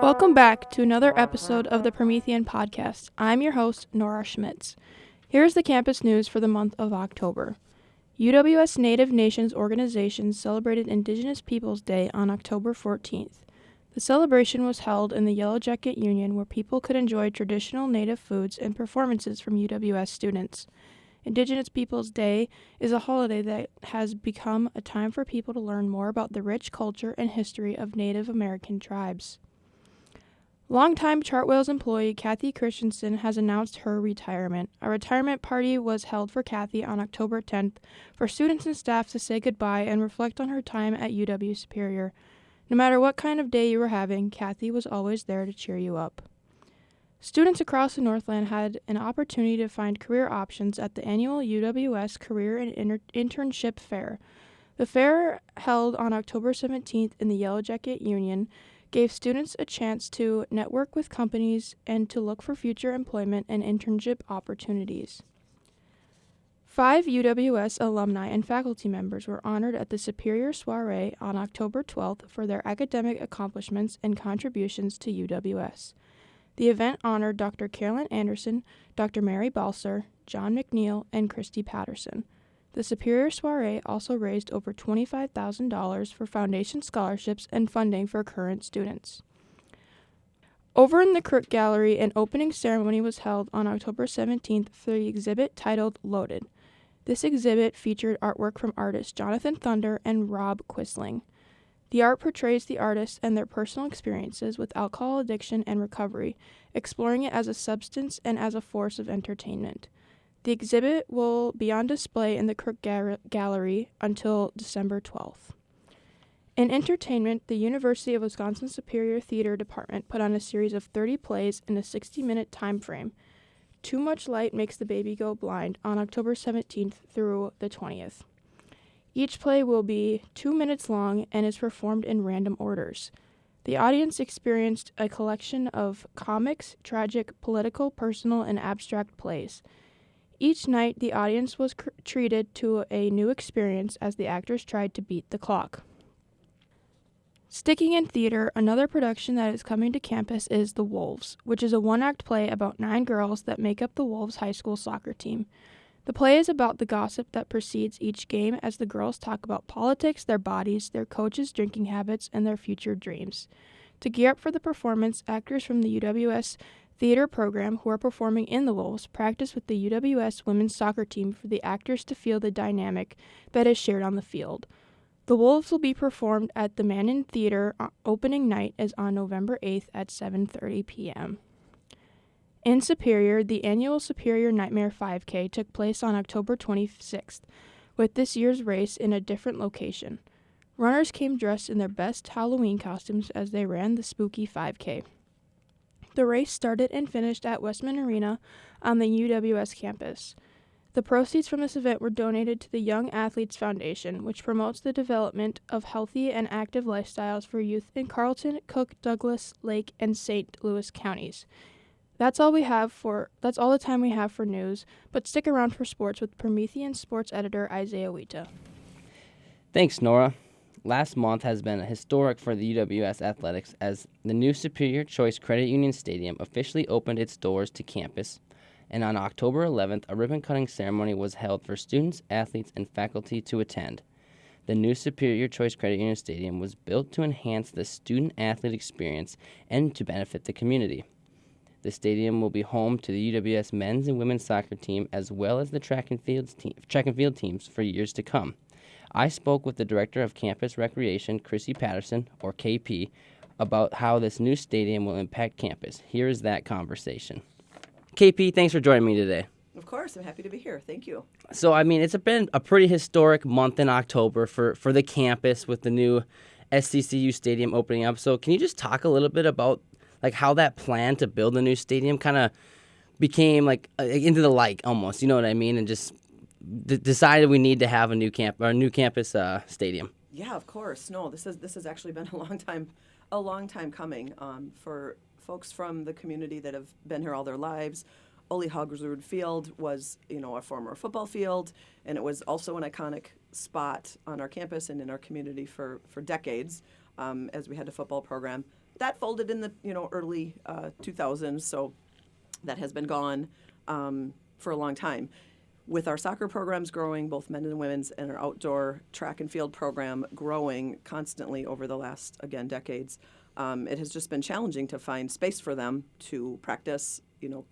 Welcome back to another episode of the Promethean podcast. I'm your host, Norah Schmitz. Here's the campus news for the month of October. UWS Native Nations organizations celebrated Indigenous Peoples Day on October 14th. The celebration was held in the Yellow Jacket Union, where people could enjoy traditional Native foods and performances from UWS students. Indigenous Peoples Day is a holiday that has become a time for people to learn more about the rich culture and history of Native American tribes. Longtime Chartwell's employee Kathy Christensen has announced her retirement. A retirement party was held for Kathy on October 10th for students and staff to say goodbye and reflect on her time at UW Superior. No matter what kind of day you were having, Kathy was always there to cheer you up. Students across the Northland had an opportunity to find career options at the annual UWS Career and Internship Fair. The fair, held on October 17th in the Yellow Jacket Union, gave students a chance to network with companies and to look for future employment and internship opportunities. 5 UWS alumni and faculty members were honored at the Superior Soiree on October 12th for their academic accomplishments and contributions to UWS. The event honored Dr. Carolyn Anderson, Dr. Mary Balser, John McNeil, and Christy Patterson. The Superior Soiree also raised over $25,000 for foundation scholarships and funding for current students. Over in the Crook Gallery, an opening ceremony was held on October 17th for the exhibit titled Loaded. This exhibit featured artwork from artists Jonathan Thunder and Rob Quisling. The art portrays the artists and their personal experiences with alcohol addiction and recovery, exploring it as a substance and as a force of entertainment. The exhibit will be on display in the Crook Gallery until December 12th. In entertainment, the University of Wisconsin Superior Theater Department put on a series of 30 plays in a 60-minute time frame. Too Much Light Makes the Baby Go Blind on October 17th through the 20th. Each play will be 2 minutes long and is performed in random orders. The audience experienced a collection of comics, tragic, political, personal, and abstract plays. Each night, the audience was treated to a new experience as the actors tried to beat the clock. Sticking in theater, another production that is coming to campus is The Wolves, which is a one-act play about 9 girls that make up the Wolves high school soccer team. The play is about the gossip that precedes each game as the girls talk about politics, their bodies, their coaches' drinking habits, and their future dreams. To gear up for the performance, actors from the UWS theater program who are performing in The Wolves practice with the UWS women's soccer team for the actors to feel the dynamic that is shared on the field. The Wolves will be performed at the Mannon Theater. Opening night is on November 8th at 7:30 p.m. In Superior, the annual Superior Nightmare 5K took place on October 26th, with this year's race in a different location. Runners came dressed in their best Halloween costumes as they ran the spooky 5K. The race started and finished at Westman Arena on the UWS campus. The proceeds from this event were donated to the Young Athletes Foundation, which promotes the development of healthy and active lifestyles for youth in Carleton, Cook, Douglas, Lake, and St. Louis counties. That's all the time we have for news, but stick around for sports with Promethean sports editor Isaiah Wiita. Thanks, Norah. Last month has been historic for the UWS athletics as the new Superior Choice Credit Union Stadium officially opened its doors to campus. And on October 11th, a ribbon-cutting ceremony was held for students, athletes, and faculty to attend. The new Superior Choice Credit Union Stadium was built to enhance the student-athlete experience and to benefit the community. The stadium will be home to the UWS men's and women's soccer team as well as the track and field teams for years to come. I spoke with the Director of Campus Recreation, Christy Patterson, or KP, about how this new stadium will impact campus. Here is that conversation. KP, thanks for joining me today. Of course, I'm happy to be here. Thank you. So, it's been a pretty historic month in October for the campus with the new SCCU stadium opening up. So, can you just talk a little bit about how that plan to build a new stadium kind of became into the light almost, you know what I mean, and just decided we need to have a new campus stadium? Yeah, of course. No, this has actually been a long time coming for folks from the community that have been here all their lives. Ole Haugerud Field was, a former football field, and it was also an iconic spot on our campus and in our community for decades. as we had a football program. That folded in the early 2000s, so that has been gone for a long time. With our soccer programs growing, both men and women's, and our outdoor track and field program growing constantly over the last, again, decades, it has just been challenging to find space for them to practice,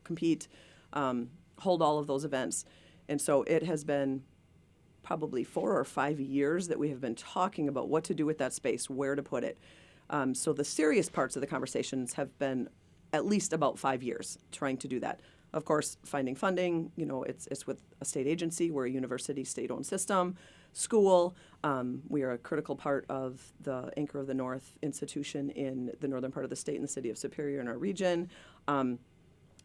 compete, hold all of those events. And so it has been probably 4 or 5 years that we have been talking about what to do with that space, where to put it. So the serious parts of the conversations have been at least about 5 years trying to do that. Of course, finding funding, it's with a state agency. We're a university state-owned system. School, we are a critical part of the Anchor of the North institution in the northern part of the state in the city of Superior in our region.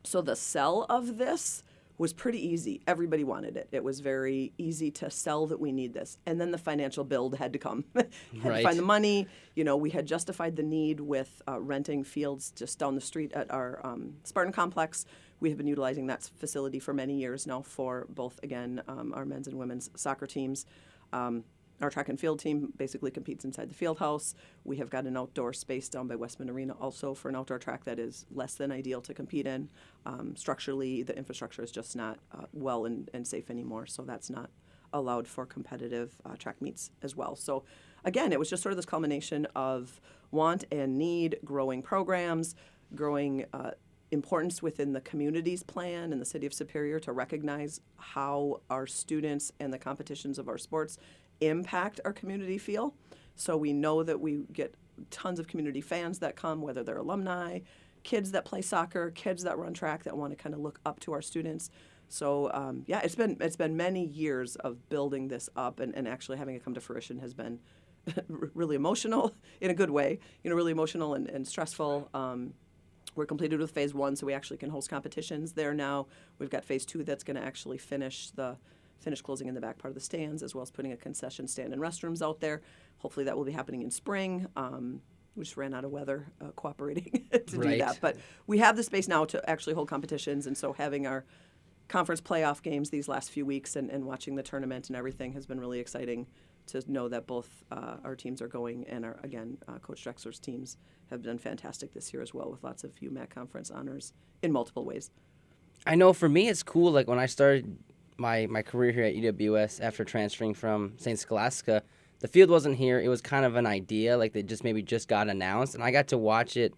So the sell of this was pretty easy. Everybody wanted it. It was very easy to sell that we need this. And then the financial build had to come. Had to find the money. We had justified the need with renting fields just down the street at our Spartan complex. We have been utilizing that facility for many years now for both, again, our men's and women's soccer teams. Our track and field team basically competes inside the field house. We have got an outdoor space down by Westman Arena also for an outdoor track that is less than ideal to compete in. Structurally, the infrastructure is just not well and safe anymore, so that's not allowed for competitive track meets as well. So again, it was just sort of this culmination of want and need, growing programs, growing importance within the community's plan in the city of Superior to recognize how our students and the competitions of our sports impact our community feel. So we know that we get tons of community fans that come, whether they're alumni, kids that play soccer, kids that run track that want to kind of look up to our students. So it's been many years of building this up, and actually having it come to fruition has been really emotional in a good way. Really emotional and stressful. We're completed with phase 1, so we actually can host competitions there now. We've got phase 2 that's going to actually finish closing in the back part of the stands, as well as putting a concession stand and restrooms out there. Hopefully that will be happening in spring. We just ran out of weather cooperating to do that. But we have the space now to actually hold competitions, and so having our conference playoff games these last few weeks and watching the tournament and everything has been really exciting to know that both our teams are going, and Coach Drexler's teams have done fantastic this year as well, with lots of UMAC conference honors in multiple ways. I know for me it's cool. Like when I started my career here at UWS after transferring from St. Scholastica, the field wasn't here. It was kind of an idea, like they just got announced, and I got to watch it,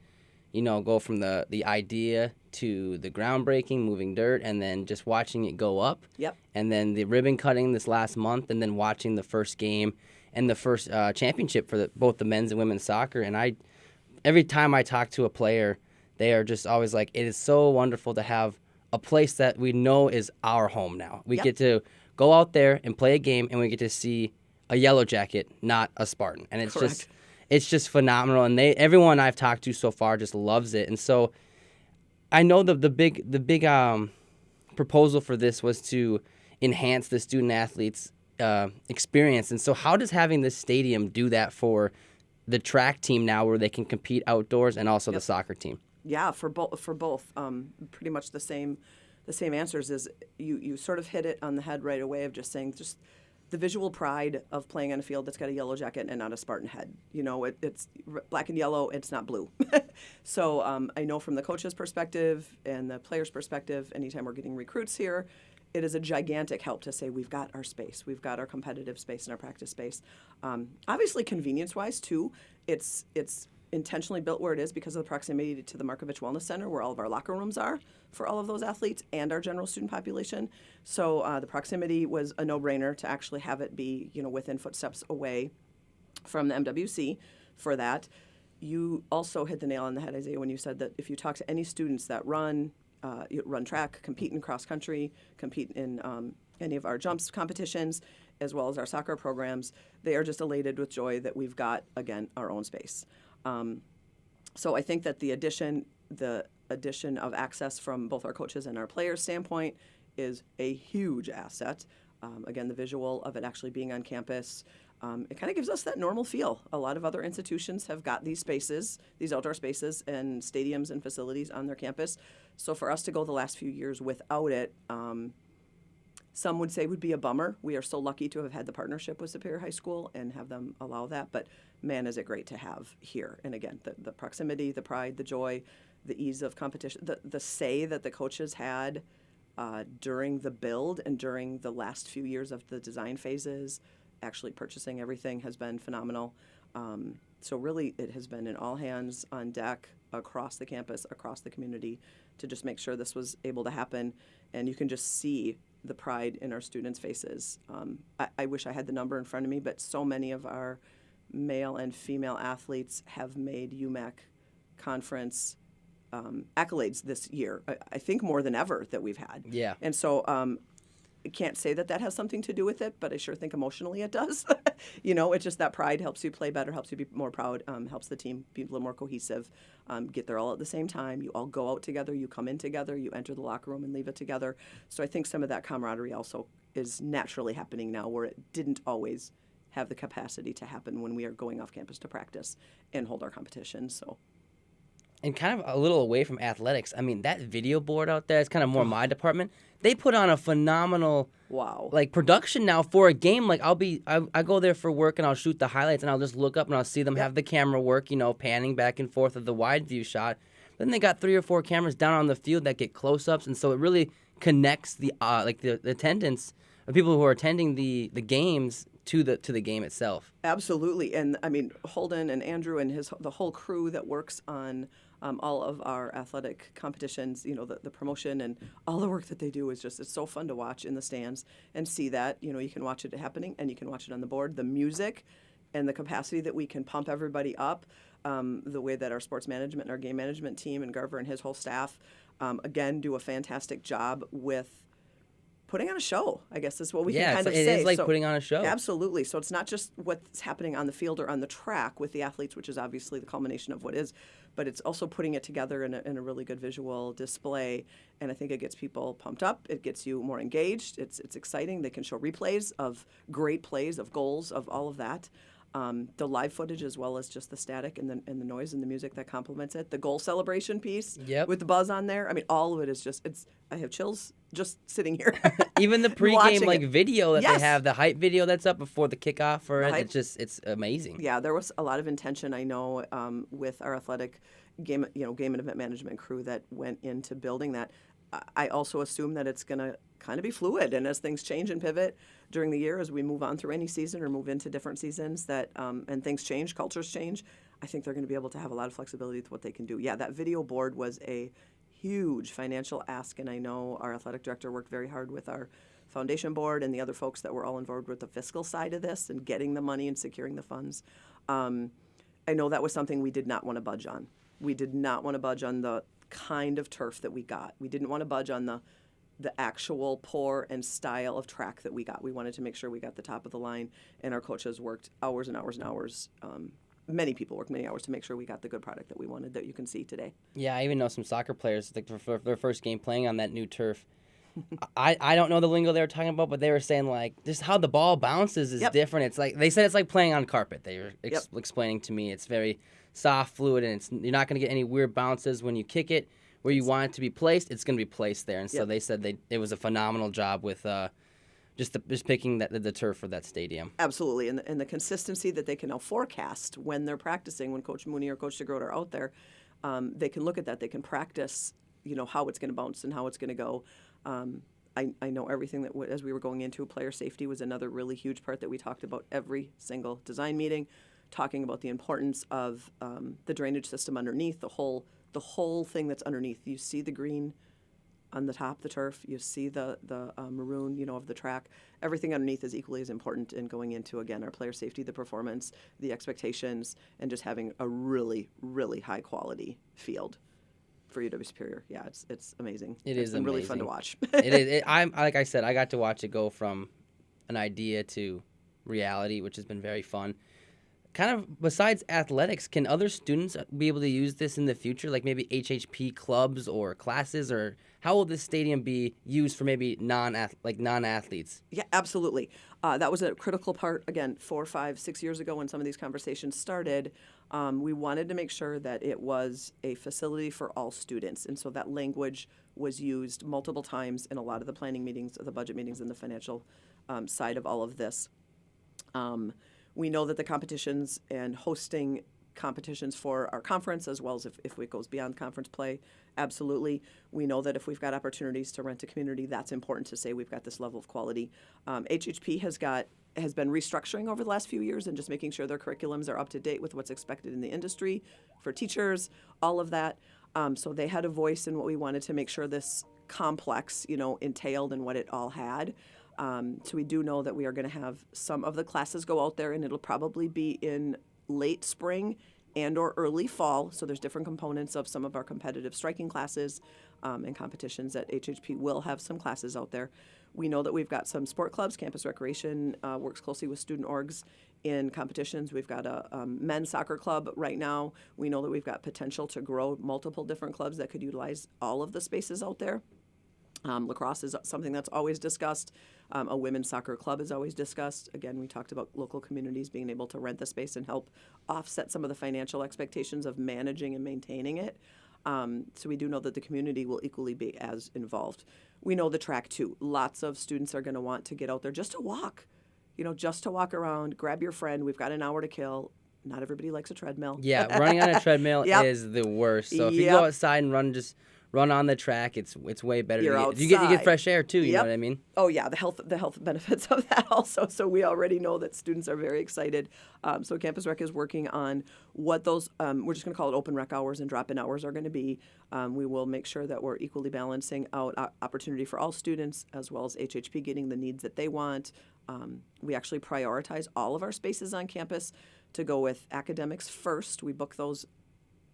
go from the idea to the groundbreaking, moving dirt, and then just watching it go up. Yep. And then the ribbon cutting this last month, and then watching the first game and the first championship for both the men's and women's soccer. And every time I talk to a player, they are just always like, it is so wonderful to have a place that we know is our home now. We get to go out there and play a game, and we get to see a Yellow Jacket, not a Spartan. And it's just phenomenal. And everyone I've talked to so far just loves it. And so I know the big proposal for this was to enhance the student athletes' experience. And so how does having this stadium do that for the track team now, where they can compete outdoors, and also the soccer team? Yeah, for both, pretty much the same answers. Is you sort of hit it on the head right away of just saying just the visual pride of playing on a field that's got a yellow jacket and not a Spartan head. It's black and yellow. It's not blue. So I know from the coach's perspective and the player's perspective, anytime we're getting recruits here, it is a gigantic help to say we've got our space, we've got our competitive space and our practice space. Obviously, convenience-wise too, it's intentionally built where it is because of the proximity to the Markovich Wellness Center, where all of our locker rooms are for all of those athletes and our general student population. So the proximity was a no-brainer to actually have it be, within footsteps away from the MWC for that. You also hit the nail on the head, Isaiah, when you said that if you talk to any students that run track, compete in cross country, compete in any of our jumps competitions, as well as our soccer programs, they are just elated with joy that we've got, again, our own space. So I think that the addition of access from both our coaches and our players' standpoint is a huge asset. Again, the visual of it actually being on campus, it kind of gives us that normal feel. A lot of other institutions have got these spaces, these outdoor spaces and stadiums and facilities on their campus. So for us to go the last few years without it, some would say would be a bummer. We are so lucky to have had the partnership with Superior High School and have them allow that. But man, is it great to have here. And again, the proximity, the pride, the joy, the ease of competition, the say that the coaches had during the build and during the last few years of the design phases, actually purchasing everything has been phenomenal. So really, it has been an all hands on deck across the campus, across the community, to just make sure this was able to happen. And you can just see the pride in our students' faces. I wish I had the number in front of me, but so many of our male and female athletes have made UMAC conference accolades this year. I think more than ever that we've had. Yeah. And so I can't say that has something to do with it, but I sure think emotionally it does. It's just that pride helps you play better, helps you be more proud, helps the team be a little more cohesive, get there all at the same time. You all go out together, you come in together, you enter the locker room and leave it together. So I think some of that camaraderie also is naturally happening now, where it didn't always have the capacity to happen when we are going off campus to practice and hold our competition. So. And kind of a little away from athletics, I mean, that video board out there is kind of more my department. They put on a phenomenal production now for a game. Like I go there for work and I'll shoot the highlights and I'll just look up and I'll see them have the camera work, panning back and forth of the wide view shot. Then they got 3 or 4 cameras down on the field that get close-ups, and so it really connects the attendance of people who are attending the games to the game itself. Absolutely. And I mean, Holden and Andrew and the whole crew that works on all of our athletic competitions, the promotion and all the work that they do is just, it's so fun to watch in the stands and see that. You can watch it happening and you can watch it on the board. The music and the capacity that we can pump everybody up, the way that our sports management and our game management team and Garver and his whole staff, again, do a fantastic job with putting on a show, I guess is what we can kind of say. It is like putting on a show. Absolutely. So it's not just what's happening on the field or on the track with the athletes, which is obviously the culmination of what is, but it's also putting it together in a really good visual display. And I think it gets people pumped up. It gets you more engaged. It's exciting. They can show replays of great plays, of goals, of all of that. The live footage, as well as just the static and the noise and the music that complements it. The goal celebration piece with the buzz on there. I mean, all of it is just, I have chills just sitting here. Even the pregame video that they have, the hype video that's up before the kickoff for it, it's amazing. Yeah, there was a lot of intention, I know, with our athletic game and event management crew that went into building that. I also assume that it's going to kind of be fluid, and as things change and pivot during the year, as we move on through any season or move into different seasons, that and things change, cultures change, I think they're going to be able to have a lot of flexibility with what they can do. Yeah, that video board was a huge financial ask, and I know our athletic director worked very hard with our foundation board and the other folks that were all involved with the fiscal side of this and getting the money and securing the funds. I know that was something we did not want to budge on. We did not want to budge on the kind of turf that we got. We didn't want to budge on the actual pour and style of track that we got. We wanted to make sure we got the top of the line, and our coaches worked hours and hours and hours. Many people worked many hours to make sure we got the good product that we wanted that you can see today. Yeah, I even know some soccer players, like for their first game playing on that new turf. I don't know the lingo they were talking about, but they were saying like just how the ball bounces is different. It's like they said it's like playing on carpet. They were explaining to me it's very soft, fluid, and you're not going to get any weird bounces when you kick it. Where you want it to be placed, it's going to be placed there. And so they said it was a phenomenal job with just picking the turf for that stadium. Absolutely, and the consistency that they can now forecast when they're practicing, when Coach Mooney or Coach DeGroat are out there, they can look at that. They can practice, how it's going to bounce and how it's going to go. I know everything that as we were going into player safety was another really huge part that we talked about every single design meeting, talking about the importance of the drainage system underneath, the whole thing that's underneath. You see the green on the top, the turf. You see the maroon, of the track. Everything underneath is equally as important in going into, again, our player safety, the performance, the expectations, and just having a really, really high quality field for UW Superior. Yeah, it's amazing. It's been really fun to watch. It is. I'm like I said, I got to watch it go from an idea to reality, which has been very fun. kind of besides athletics, can other students be able to use this in the future, like maybe HHP clubs or classes, or how will this stadium be used for maybe non-athletes? Yeah, absolutely. That was a critical part, again, 4, 5, 6 years ago when some of these conversations started. We wanted to make sure that it was a facility for all students. And so that language was used multiple times in a lot of the planning meetings, the budget meetings, and the financial side of all of this. We know that the competitions and hosting competitions for our conference, as well as if it goes beyond conference play, absolutely. We know that if we've got opportunities to rent a community, that's important to say we've got this level of quality. HHP has been restructuring over the last few years and just making sure their curriculums are up to date with what's expected in the industry for teachers, all of that. So they had a voice in what we wanted to make sure this complex, entailed and what it all had. So we do know that we are going to have some of the classes go out there, and it'll probably be in late spring and or early fall. So there's different components of some of our competitive striking classes and competitions that HHP will have some classes out there. We know that we've got some sport clubs. Campus Recreation works closely with student orgs in competitions. We've got a men's soccer club right now. We know that we've got potential to grow multiple different clubs that could utilize all of the spaces out there. Lacrosse is something that's always discussed. A women's soccer club is always discussed. Again, we talked about local communities being able to rent the space and help offset some of the financial expectations of managing and maintaining it. So we do know that the community will equally be as involved. We know the track too. Lots of students are going to want to get out there just to walk, just to walk around, grab your friend. We've got an hour to kill. Not everybody likes a treadmill. Yeah, running on a treadmill Yep. is the worst. So if you Yep. go outside and run on the track, it's way better. You're You get outside. fresh air too. You know Yep. what I mean? Oh yeah, the health benefits of that also. So we already know that students are very excited. So Campus Rec is working on what those we're just going to call it open rec hours and drop-in hours are going to be. We will make sure that we're equally balancing out opportunity for all students as well as HHP getting the needs that they want. We actually prioritize all of our spaces on campus to go with academics first. We book those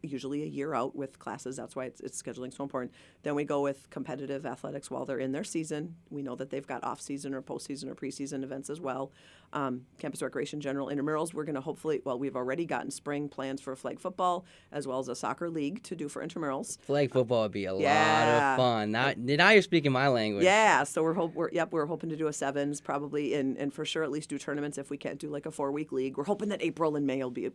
usually a year out with classes. That's why it's scheduling so important. Then we go with competitive athletics while they're in their season. We know that they've got off-season or postseason or preseason events as well. Campus Recreation General Intramurals, we're going to hopefully, we've already gotten spring plans for flag football as well as a soccer league to do for intramurals. Flag football would be a lot Yeah. of fun. Now you're speaking my language. Yeah, so we're hoping to do a sevens probably, and for sure at least do tournaments if we can't do like a 4-week league. We're hoping that April and May will be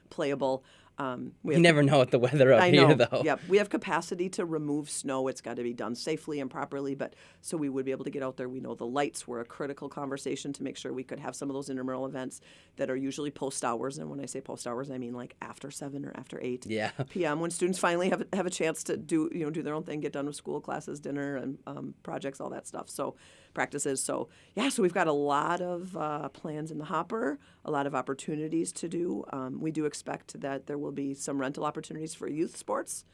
playable. You never know what the weather up I here know. though. Yep, we have capacity to remove snow. It's got to be done safely and properly, but so we would be able to get out there. We know the lights were a critical conversation to make sure we could have some of those intramural events that are usually post hours. And when I say post hours, I mean like after 7 or after 8 Yeah. p.m. when students finally have a chance to do their own thing, get done with school, classes, dinner, and projects, all that stuff. So practices. So we've got a lot of plans in the hopper, a lot of opportunities to do. We do expect that there will be some rental opportunities for youth sports,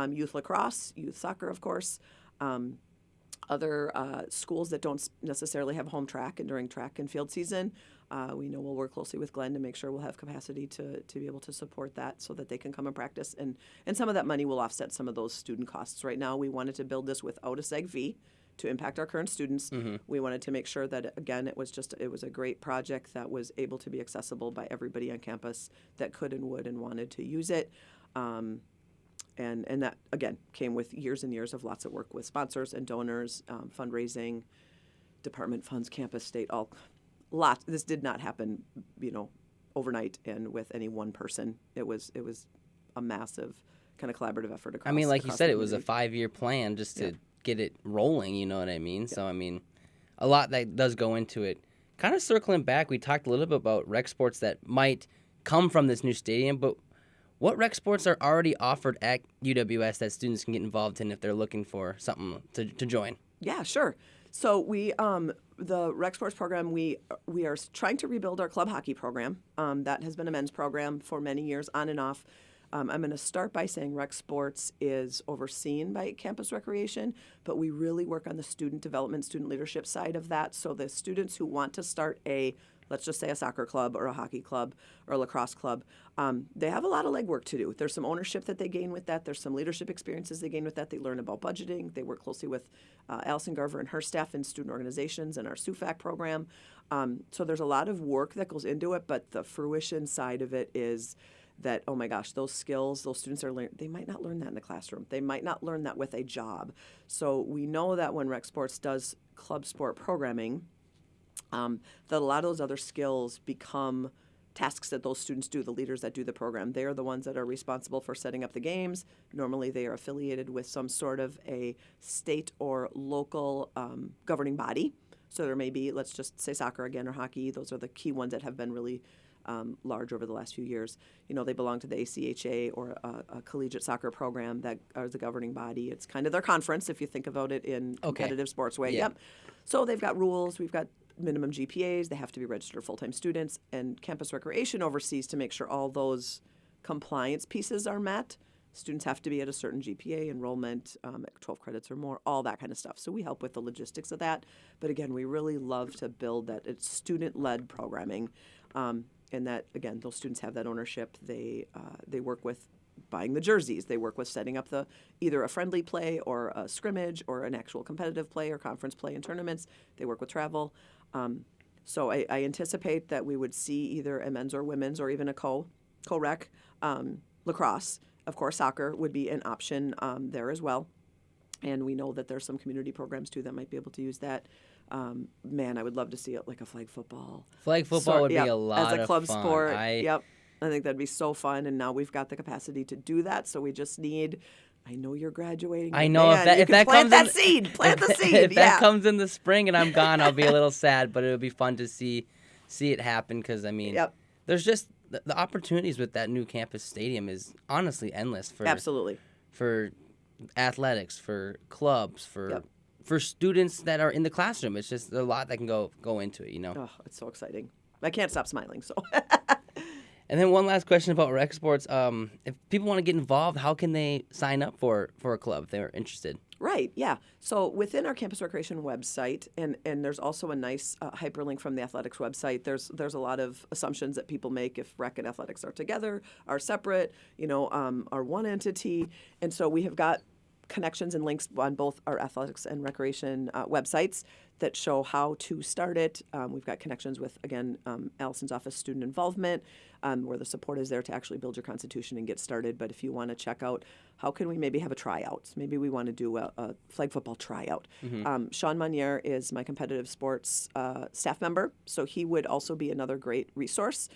youth lacrosse, youth soccer, of course. Other schools that don't necessarily have home track and during track and field season, we know we'll work closely with Glenn to make sure we'll have capacity to be able to support that so that they can come and practice. And some of that money will offset some of those student costs. Right now, we wanted to build this without a seg fee to impact our current students. Mm-hmm. We wanted to make sure that, again, it was a great project that was able to be accessible by everybody on campus that could and would and wanted to use it. And that, again, came with years and years of lots of work with sponsors and donors, fundraising, department funds, campus, state, lots. This did not happen, overnight and with any one person. It was a massive kind of collaborative effort across. I mean, like you across said, the it was a community. 5-year plan just to get it rolling, you know what I mean? So, I mean, a lot that does go into it. Kind of circling back, we talked a little bit about rec sports that might come from this new stadium, but what rec sports are already offered at UWS that students can get involved in if they're looking for something to join? Yeah, sure. So we, the rec sports program, we are trying to rebuild our club hockey program. That has been a men's program for many years, on and off. I'm going to start by saying rec sports is overseen by Campus Recreation, but we really work on the student development, student leadership side of that. So the students who want to start a let's just say a soccer club or a hockey club or a lacrosse club, they have a lot of legwork to do. There's some ownership that they gain with that. There's some leadership experiences they gain with that. They learn about budgeting. They work closely with Allison Garver and her staff in student organizations and our SUFAC program. So there's a lot of work that goes into it, but the fruition side of it is that, oh my gosh, those skills, those students are learning, they might not learn that in the classroom. They might not learn that with a job. So we know that when Rec Sports does club sport programming, that a lot of those other skills become tasks that those students do, the leaders that do the program. They are the ones that are responsible for setting up the games. Normally they are affiliated with some sort of a state or local governing body. So there may be, let's just say soccer again or hockey. Those are the key ones that have been really large over the last few years. They belong to the ACHA or a collegiate soccer program that are the governing body. It's kind of their conference if you think about it in competitive sports way. Yeah. Yep. So they've got rules. We've got minimum GPAs. They have to be registered full-time students. And Campus Recreation oversees to make sure all those compliance pieces are met. Students have to be at a certain GPA, enrollment, 12 credits or more, all that kind of stuff. So we help with the logistics of that. But again, we really love to build that. It's student-led programming. And that, again, those students have that ownership. They work with buying the jerseys. They work with setting up either a friendly play or a scrimmage or an actual competitive play or conference play in tournaments. They work with travel. So I anticipate that we would see either a men's or women's or even a co-rec lacrosse. Of course, soccer would be an option there as well. And we know that there's some community programs, too, that might be able to use that. Man, I would love to see it like a flag football. Flag football would be a lot of fun. As a club sport, yep. I think that'd be so fun, and now we've got the capacity to do that, so we just need... I know you're graduating. I know. Man, if that plant comes that seed. Plant the seed. If that comes in the spring and I'm gone, I'll be a little sad, but it'll be fun to see it happen because, I mean, there's just... The opportunities with that new campus stadium is honestly endless Absolutely. For athletics, for clubs, for students that are in the classroom. It's just a lot that can go into it, Oh, it's so exciting. I can't stop smiling, so. And then one last question about rec sports. If people want to get involved, how can they sign up for a club if they're interested? Right, yeah. So within our Campus Recreation website, and there's also a nice hyperlink from the athletics website, there's a lot of assumptions that people make if rec and athletics are together, are separate, are one entity. And so we have got connections and links on both our athletics and recreation websites that show how to start it. We've got connections with, again, Allison's office student involvement, where the support is there to actually build your constitution and get started. But if you want to check out how can we maybe have a tryout, maybe we want to do a flag football tryout. Mm-hmm. Sean Monnier is my competitive sports staff member, so he would also be another great resource.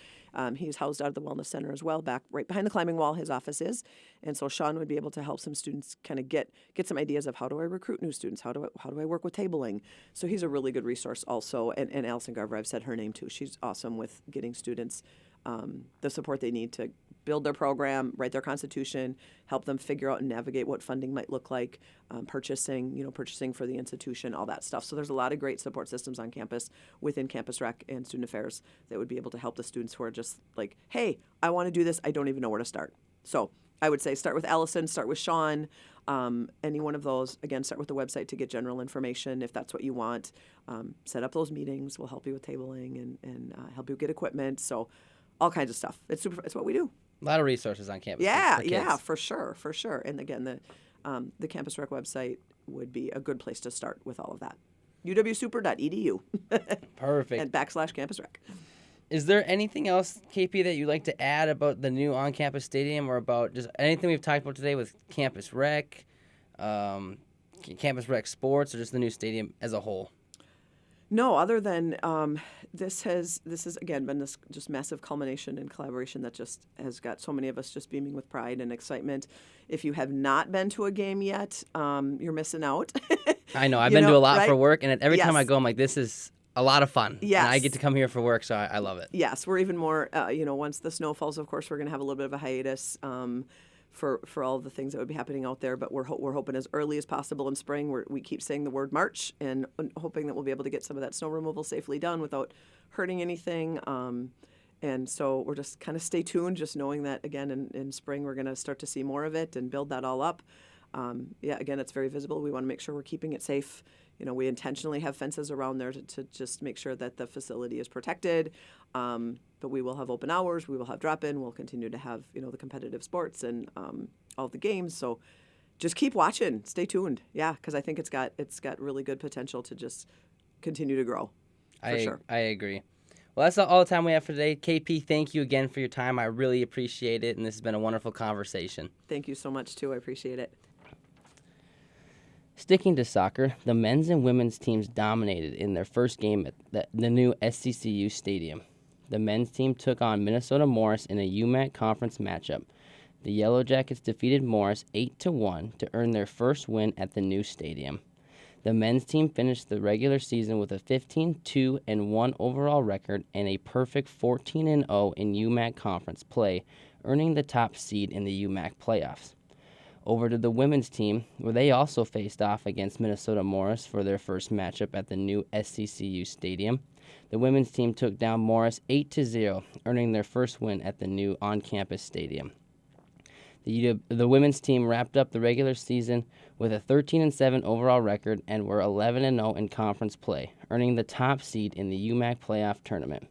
He's housed out of the Wellness Center as well, back right behind the climbing wall, his office is. And so Sean would be able to help some students kind of get some ideas of how do I recruit new students? How do I work with tabling? So he's a really good resource also. And Allison Garver, I've said her name too. She's awesome with getting students the support they need to build their program, write their constitution, help them figure out and navigate what funding might look like, purchasing for the institution, all that stuff. So there's a lot of great support systems on campus within Campus Rec and Student Affairs that would be able to help the students who are just like, hey, I want to do this. I don't even know where to start. So I would say start with Allison, start with Sean, any one of those. Again, start with the website to get general information if that's what you want. Set up those meetings. We'll help you with tabling and help you get equipment. So all kinds of stuff. It's what we do. A lot of resources on campus. Yeah, for sure. And again, the Campus Rec website would be a good place to start with all of that. uwsuper.edu. Perfect. And /Campus Rec. Is there anything else, KP, that you'd like to add about the new on-campus stadium or about just anything we've talked about today with Campus Rec, Campus Rec Sports, or just the new stadium as a whole? No, other than this has again been this just massive culmination and collaboration that just has got so many of us just beaming with pride and excitement. If you have not been to a game yet, you're missing out. I know. I've been to a lot for work, and every Yes. time I go, I'm like, this is a lot of fun. Yes. And I get to come here for work, so I love it. Yes, we're even more, once the snow falls, of course, we're going to have a little bit of a hiatus for all of the things that would be happening out there. But we're hoping as early as possible in spring. We keep saying the word March and hoping that we'll be able to get some of that snow removal safely done without hurting anything. And so we're just kind of stay tuned, just knowing that, again, in spring we're going to start to see more of it and build that all up. Yeah, again, it's very visible. We want to make sure we're keeping it safe. We intentionally have fences around there to just make sure that the facility is protected. But we will have open hours. We will have drop-in. We'll continue to have, the competitive sports and all the games. So just keep watching. Stay tuned. Yeah, because I think it's got really good potential to just continue to grow. For sure. I agree. Well, that's all the time we have for today. KP, thank you again for your time. I really appreciate it, and this has been a wonderful conversation. Thank you so much, too. I appreciate it. Sticking to soccer, the men's and women's teams dominated in their first game at the new SCCU Stadium. The men's team took on Minnesota Morris in a UMAC conference matchup. The Yellow Jackets defeated Morris 8-1 to earn their first win at the new stadium. The men's team finished the regular season with a 15-2-1 overall record and a perfect 14-0 in UMAC conference play, earning the top seed in the UMAC playoffs. Over to the women's team, where they also faced off against Minnesota Morris for their first matchup at the new SCCU Stadium. The women's team took down Morris 8-0, earning their first win at the new on-campus stadium. The women's team wrapped up the regular season with a 13-7 overall record and were 11-0 in conference play, earning the top seed in the UMAC playoff tournament.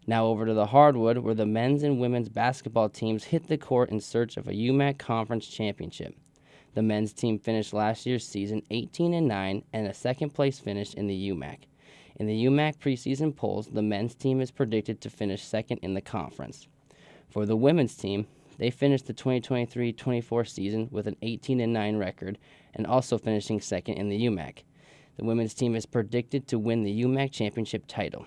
Now over to the hardwood, where the men's and women's basketball teams hit the court in search of a UMAC conference championship. The men's team finished last year's season 18-9 and a second-place finish in the UMAC. In the UMAC preseason polls, the men's team is predicted to finish second in the conference. For the women's team, they finished the 2023-24 season with an 18-9 record and also finishing second in the UMAC. The women's team is predicted to win the UMAC championship title.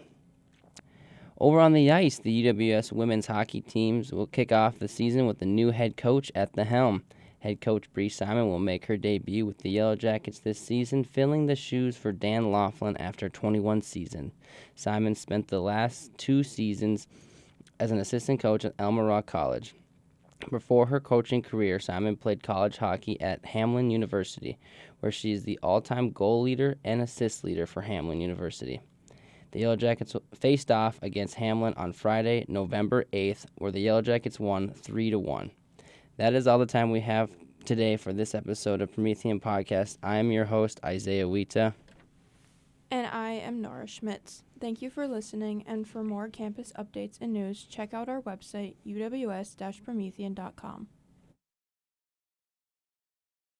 Over on the ice, the UWS women's hockey teams will kick off the season with a new head coach at the helm. Head coach Bree Simon will make her debut with the Yellow Jackets this season, filling the shoes for Dan Laughlin after 21 seasons. Simon spent the last 2 seasons as an assistant coach at Elmer Rock College. Before her coaching career, Simon played college hockey at Hamline University, where she is the all-time goal leader and assist leader for Hamline University. The Yellow Jackets faced off against Hamline on Friday, November 8th, where the Yellow Jackets won 3-1. That is all the time we have today for this episode of Promethean Podcast. I am your host, Isaiah Wiita. And I am Norah Schmitz. Thank you for listening, and for more campus updates and news, check out our website, uws-promethean.com.